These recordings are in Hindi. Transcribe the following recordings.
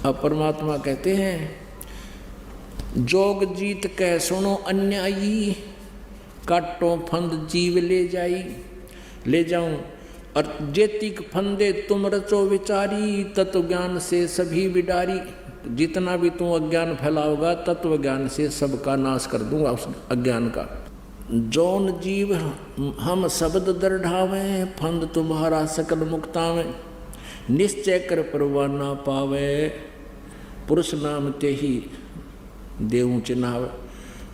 अब परमात्मा कहते हैं, जोग जीत कह सुनो अन्यायी, काटो फंद जीव ले जाऊं। और जेतिक फंदे तुम रचो विचारी, तत्व ज्ञान से सभी बिडारी। जितना भी तुम अज्ञान फैलाओगा तत्व ज्ञान से सबका नाश कर दूंगा उस अज्ञान का। जौन जीव हम शब्द दृढ़ावे, फंद तुम्हारा सकल मुक्तावे। निश्चय कर परवाह ना पावे, पुरुष नाम ते ही देऊं चिन्हावे।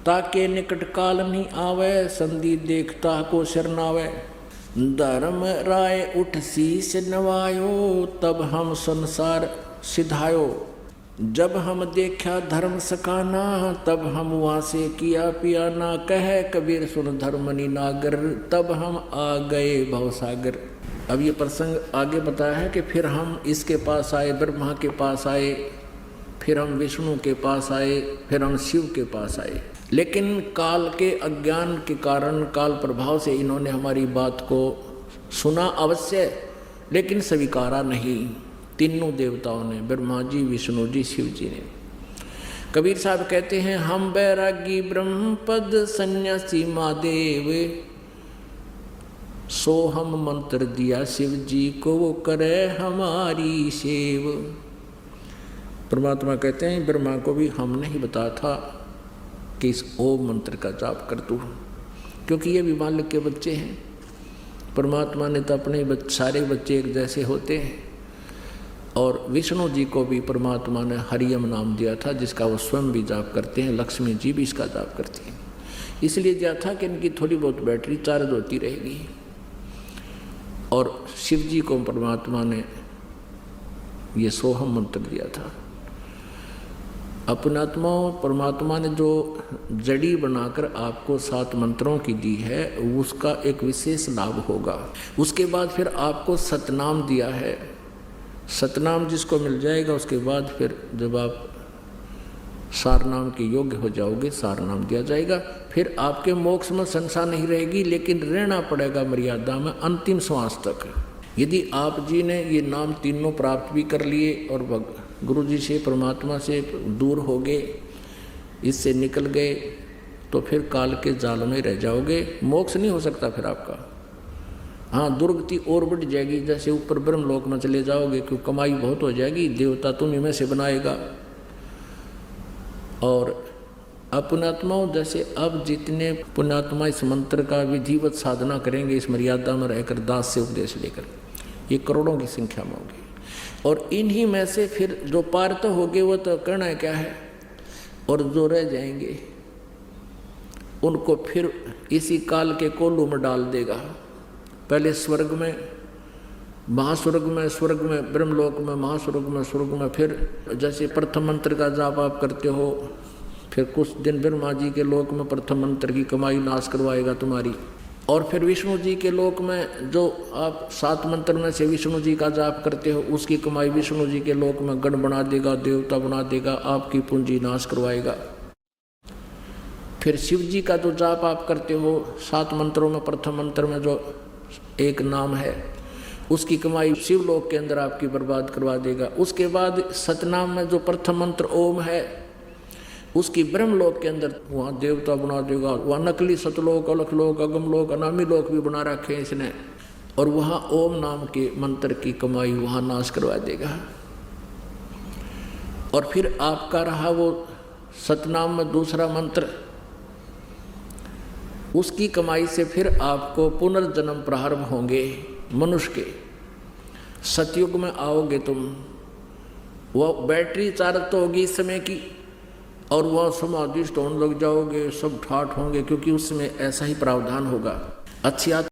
ताके निकट काल नहीं आवे, संधि देखता को शरणावे। धर्म राय उठ शीस नवायो, तब हम संसार सिधायो। जब हम देखा धर्म सकाना, तब हम वहाँ से किया पियाना। कहे कबीर सुन धर्मनि नागर, तब हम आ गए भवसागर। अब ये प्रसंग आगे बताया है कि फिर हम इसके पास आए, ब्रह्मा के पास आए, फिर हम विष्णु के पास आए, फिर हम शिव के पास आए। लेकिन काल के अज्ञान के कारण, काल प्रभाव से इन्होंने हमारी बात को सुना अवश्य, लेकिन स्वीकारा नहीं। तीनों देवताओं ने, ब्रह्मा जी, विष्णु जी, शिव जी ने। कबीर साहब कहते हैं, हम बैरागी ब्रह्मपद सन्यासी महादेव, सो हम मंत्र दिया शिव जी को, वो करे हमारी सेव। परमात्मा कहते हैं, ब्रह्मा को भी हमने ही बताया था कि इस ओम मंत्र का जाप कर तू, क्योंकि ये भी मालिक के बच्चे हैं। परमात्मा ने तो अपने सारे बच्चे एक जैसे होते हैं। और विष्णु जी को भी परमात्मा ने हरियम नाम दिया था, जिसका वो स्वयं भी जाप करते हैं। लक्ष्मी जी भी इसका जाप करती हैं। इसलिए दिया था कि इनकी थोड़ी बहुत बैटरी चार्ज होती रहेगी। और शिव जी को परमात्मा ने ये सोहम मंत्र दिया था। अपनात्मा परमात्मा ने जो जड़ी बनाकर आपको 7 मंत्रों की दी है, उसका एक विशेष लाभ होगा। उसके बाद फिर आपको सतनाम दिया है। सतनाम जिसको मिल जाएगा, उसके बाद फिर जब आप सारनाम के योग्य हो जाओगे, सारनाम दिया जाएगा। फिर आपके मोक्ष में संशय नहीं रहेगी, लेकिन रहना पड़ेगा मर्यादा में अंतिम श्वास तक। यदि आप जी ने ये नाम तीनों प्राप्त भी कर लिए और गुरु जी से, परमात्मा से दूर हो गए, इससे निकल गए, तो फिर काल के जाल में रह जाओगे। मोक्ष नहीं हो सकता फिर आपका। हाँ, दुर्गति और बढ़ जाएगी। जैसे ऊपर ब्रह्मलोक में चले जाओगे, क्योंकि कमाई बहुत हो जाएगी, देवता तुम्हीं में से बनाएगा। और अपनात्माओं, जैसे अब जितने पुण्यात्मा इस मंत्र का विधिवत साधना करेंगे, इस मर्यादा में रहकर दास से उपदेश लेकर, ये करोड़ों की संख्या में होगी। और इन्हीं में से फिर जो पार तो होंगे, वो तो करना क्या है, और जो रह जाएंगे उनको फिर इसी काल के कोलू में डाल देगा। पहले स्वर्ग में, महास्वर्ग में, स्वर्ग में, ब्रह्मलोक में, महास्वर्ग में, स्वर्ग में। फिर जैसे प्रथम मंत्र का जाप आप करते हो, फिर कुछ दिन ब्रह्मा जी के लोक में प्रथम मंत्र की कमाई नाश करवाएगा तुम्हारी। और फिर विष्णु जी के लोक में जो आप 7 मंत्र में से विष्णु जी का जाप करते हो, उसकी कमाई विष्णु जी के लोक में गण बना देगा, देवता बना देगा, आपकी पूंजी नाश करवाएगा। फिर शिव जी का जो जाप आप करते हो 7 मंत्रों में, प्रथम मंत्र में जो एक नाम है, उसकी कमाई शिवलोक के अंदर आपकी बर्बाद करवा देगा। उसके बाद सतनाम में जो प्रथम मंत्र ओम है, उसकी ब्रह्मलोक के अंदर वहाँ देवता बना देगा। वहाँ नकली सतलोक, अलखलोक, अगमलोक, अनामी लोक भी बना रखे हैं इसने। और वहाँ ओम नाम के मंत्र की कमाई वहाँ नाश करवा देगा। और फिर आपका रहा वो सतनाम में दूसरा मंत्र, उसकी कमाई से फिर आपको पुनर्जन्म प्रारंभ होंगे मनुष्य के। सतयुग में आओगे तुम, वो बैटरी चार्ज तो होगी इस समय की, और वह समाधिष्ट होने लग जाओगे, सब ठाठ होंगे, क्योंकि उसमें ऐसा ही प्रावधान होगा। अच्छी